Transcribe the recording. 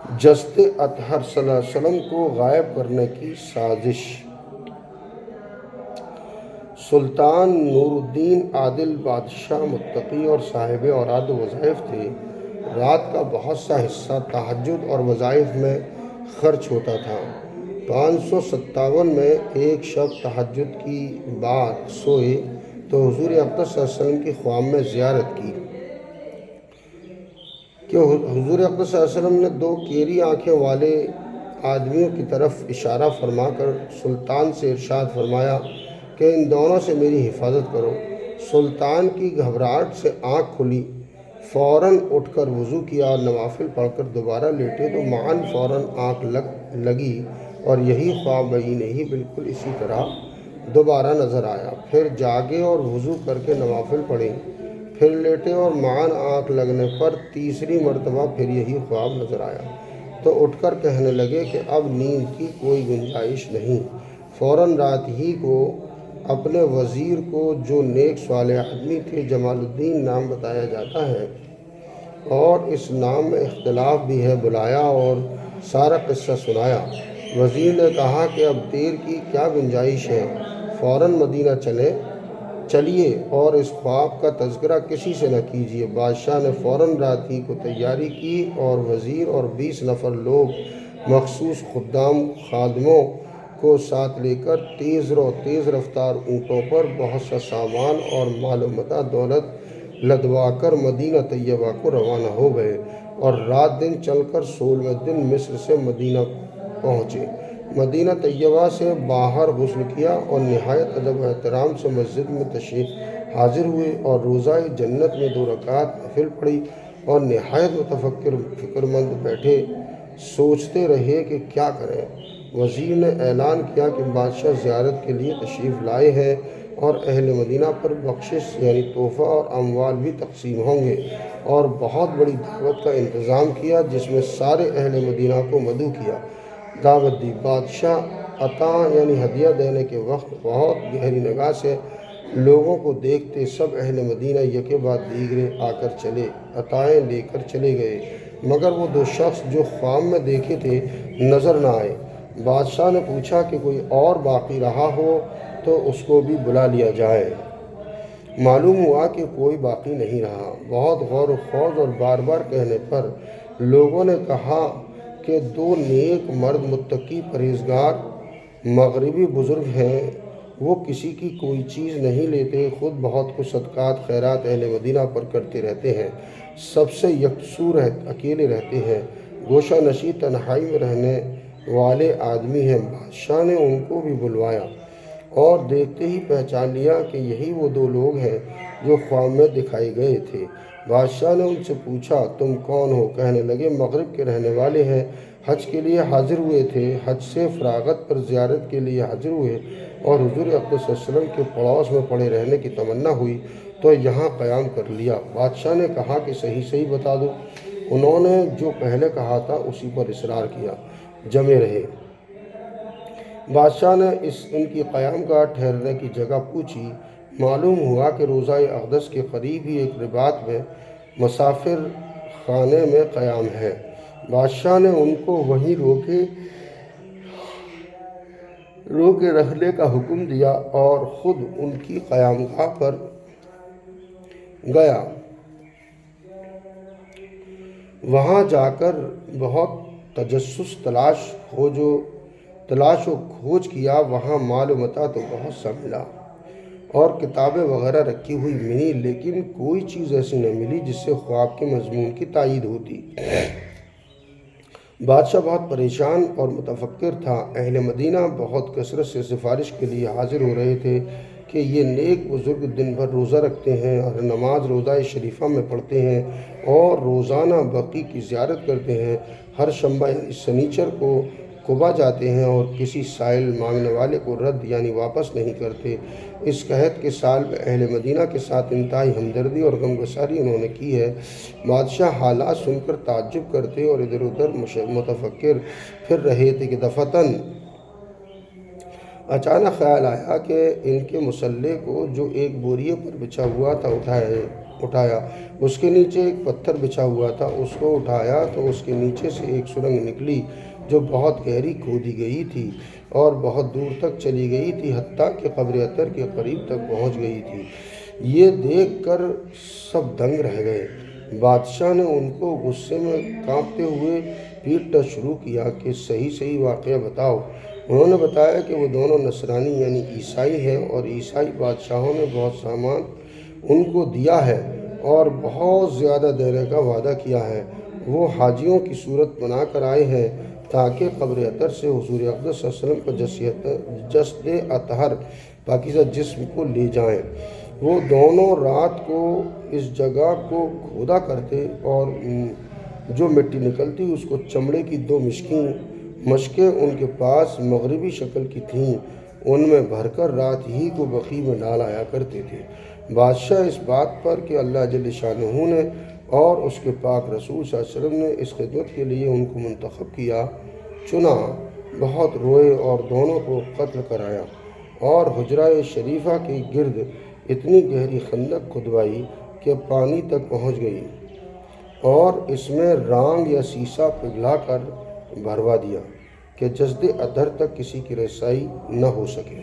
جسد اطہر صلی اللہ علیہ وسلم کو غائب کرنے کی سازش۔ سلطان نور الدین عادل بادشاہ متقی اور صاحب اوراد و وظائف تھے۔ رات کا بہت سا حصہ تہجد اور وظائف میں خرچ ہوتا تھا۔ 557 میں ایک شب تہجد کی بعد سوئے تو حضور اقدس صلی اللہ علیہ وسلم کی خواب میں زیارت کی کہ حضور اقدس صلی اللہ علیہ وسلم نے 2 کیری آنکھیں والے آدمیوں کی طرف اشارہ فرما کر سلطان سے ارشاد فرمایا کہ ان دونوں سے میری حفاظت کرو۔ سلطان کی گھبراہٹ سے آنکھ کھلی، فوراً اٹھ کر وضو کیا اور نوافل پڑھ کر دوبارہ لیٹے تو معاً فوراً آنکھ لگی اور یہی خواب وہی نہیں بالکل اسی طرح دوبارہ نظر آیا۔ پھر جاگے اور وضو کر کے نوافل پڑھیں، پھر لیٹے اور معاً آنکھ لگنے پر تیسری مرتبہ پھر یہی خواب نظر آیا تو اٹھ کر کہنے لگے کہ اب نیند کی کوئی گنجائش نہیں۔ فوراً رات ہی کو اپنے وزیر کو، جو نیک صالح آدمی تھے، جمال الدین نام بتایا جاتا ہے اور اس نام میں اختلاف بھی ہے، بلایا اور سارا قصہ سنایا۔ وزیر نے کہا کہ اب دیر کی کیا گنجائش ہے، فوراً مدینہ چلیے اور اس خواب کا تذکرہ کسی سے نہ کیجیے۔ بادشاہ نے فوراً رات ہی کو تیاری کی اور وزیر اور 20 نفر لوگ مخصوص خادموں کو ساتھ لے کر تیز رفتار اونٹوں پر بہت سا سامان اور مال و متاع دولت لدوا کر مدینہ طیبہ کو روانہ ہو گئے اور رات دن چل کر 16ویں دن مصر سے مدینہ پہنچے۔ مدینہ طیبہ سے باہر غسل کیا اور نہایت ادب و احترام سے مسجد میں تشریف حاضر ہوئے اور روضہ جنت میں 2 رکعت نفل پڑھی اور نہایت فکرمند بیٹھے سوچتے رہے کہ کیا کریں۔ وزیر نے اعلان کیا کہ بادشاہ زیارت کے لیے تشریف لائے ہیں اور اہل مدینہ پر بخشش یعنی تحفہ اور اموال بھی تقسیم ہوں گے، اور بہت بڑی دعوت کا انتظام کیا جس میں سارے اہل مدینہ کو مدعو کیا، دعوت دی۔ بادشاہ عطا یعنی ہدیہ دینے کے وقت بہت گہری نگاہ سے لوگوں کو دیکھتے سب اہل مدینہ یکے بعد دیگرے آ کر عطائیں لے کر چلے گئے، مگر وہ 2 شخص جو خواب میں دیکھے تھے نظر نہ آئے۔ بادشاہ نے پوچھا کہ کوئی اور باقی رہا ہو تو اس کو بھی بلا لیا جائے۔ معلوم ہوا کہ کوئی باقی نہیں رہا۔ بہت غور و خوض اور بار بار کہنے پر لوگوں نے کہا کہ 2 نیک مرد متقی پرہیزگار مغربی بزرگ ہیں، وہ کسی کی کوئی چیز نہیں لیتے، خود بہت کچھ صدقات خیرات اہل مدینہ پر کرتے رہتے ہیں، سب سے یکسو اکیلے رہتے ہیں، گوشہ نشین تنہائی میں رہنے والے آدمی ہیں۔ بادشاہ نے ان کو بھی بلوایا اور دیکھتے ہی پہچان لیا کہ یہی وہ 2 لوگ ہیں جو خواب میں دکھائے گئے تھے۔ بادشاہ نے ان سے پوچھا تم کون ہو؟ کہنے لگے مغرب کے رہنے والے ہیں، حج کے لیے حاضر ہوئے تھے، حج سے فراغت پر زیارت کے لیے حاضر ہوئے اور حضور اقدس صلی اللہ علیہ وسلم کے پڑوس میں پڑے رہنے کی تمنا ہوئی تو یہاں قیام کر لیا۔ بادشاہ نے کہا کہ صحیح بتا دو۔ انہوں نے جو پہلے کہا تھا اسی پر اصرار کیا، جمے رہے۔ بادشاہ نے ان کی قیام گاہ ٹھہرنے کی جگہ پوچھی، معلوم ہوا کہ روضہ اقدس کے قریب ہی ایک رباط میں مسافر خانے میں قیام ہے۔ بادشاہ نے ان کو وہیں روکے رکھنے کا حکم دیا اور خود ان کی قیام گاہ پر گیا۔ وہاں جا کر بہت تجسس تلاش و کھوج کیا، وہاں مال و متاع تو بہت سا ملا اور کتابیں وغیرہ رکھی ہوئی ملی، لیکن کوئی چیز ایسی نہ ملی جس سے خواب کے مضمون کی تائید ہوتی۔ بادشاہ بہت پریشان اور متفکر تھا۔ اہل مدینہ بہت کثرت سے سفارش کے لیے حاضر ہو رہے تھے کہ یہ نیک بزرگ دن بھر روزہ رکھتے ہیں اور نماز روضہ شریفہ میں پڑھتے ہیں اور روزانہ بقیع کی زیارت کرتے ہیں، ہر شنبہ یعنی سنیچر کو قباء جاتے ہیں اور کسی سائل مانگنے والے کو رد یعنی واپس نہیں کرتے۔ اس قحط کے سال میں اہل مدینہ کے ساتھ انتہائی ہمدردی اور غمگساری انہوں نے کی ہے۔ بادشاہ حالات سن کر تعجب کرتے اور ادھر ادھر متفکر پھر رہے تھے کہ دفعتاً اچانک خیال آیا کہ ان کے مسلح کو جو ایک بوریے پر بچھا ہوا تھا اٹھایا، اس کے نیچے ایک پتھر بچھا ہوا تھا، اس کو اٹھایا تو اس کے نیچے سے ایک سرنگ نکلی جو بہت گہری کھودی گئی تھی اور بہت دور تک چلی گئی تھی، حتیٰ کہ قبر اطہر کے قریب تک پہنچ گئی تھی۔ یہ دیکھ کر سب دنگ رہ گئے۔ بادشاہ نے ان کو غصے میں کانپتے ہوئے پیٹنا شروع کیا کہ صحیح واقعہ بتاؤ۔ انہوں نے بتایا کہ وہ دونوں نصرانی یعنی عیسائی ہیں اور عیسائی بادشاہوں نے بہت سامان ان کو دیا ہے اور بہت زیادہ دینے کا وعدہ کیا ہے۔ وہ حاجیوں کی صورت بنا کر آئے ہیں تاکہ قبر اطہر سے حضور اقدس صلی اللہ علیہ وسلم کا جسد اطہر پاکیزہ جسم کو لے جائیں۔ وہ دونوں رات کو اس جگہ کو کھودا کرتے اور جو مٹی نکلتی اس کو چمڑے کی 2 مشکیں ان کے پاس مغربی شکل کی تھیں، ان میں بھر کر رات ہی کو بقیع میں ڈال آیا کرتے تھے۔ بادشاہ اس بات پر کہ اللہ جل شانہ نے اور اس کے پاک رسول صلی اللہ علیہ وسلم نے اس خدمت کے لیے ان کو منتخب کیا چنا، بہت روئے اور دونوں کو قتل کرایا اور حجرہ شریفہ کے گرد اتنی گہری خندق کھدوائی کہ پانی تک پہنچ گئی اور اس میں رانگ یا سیسا پگھلا کر بھروا دیا کہ جسد اطہر تک کسی کی رسائی نہ ہو سکے۔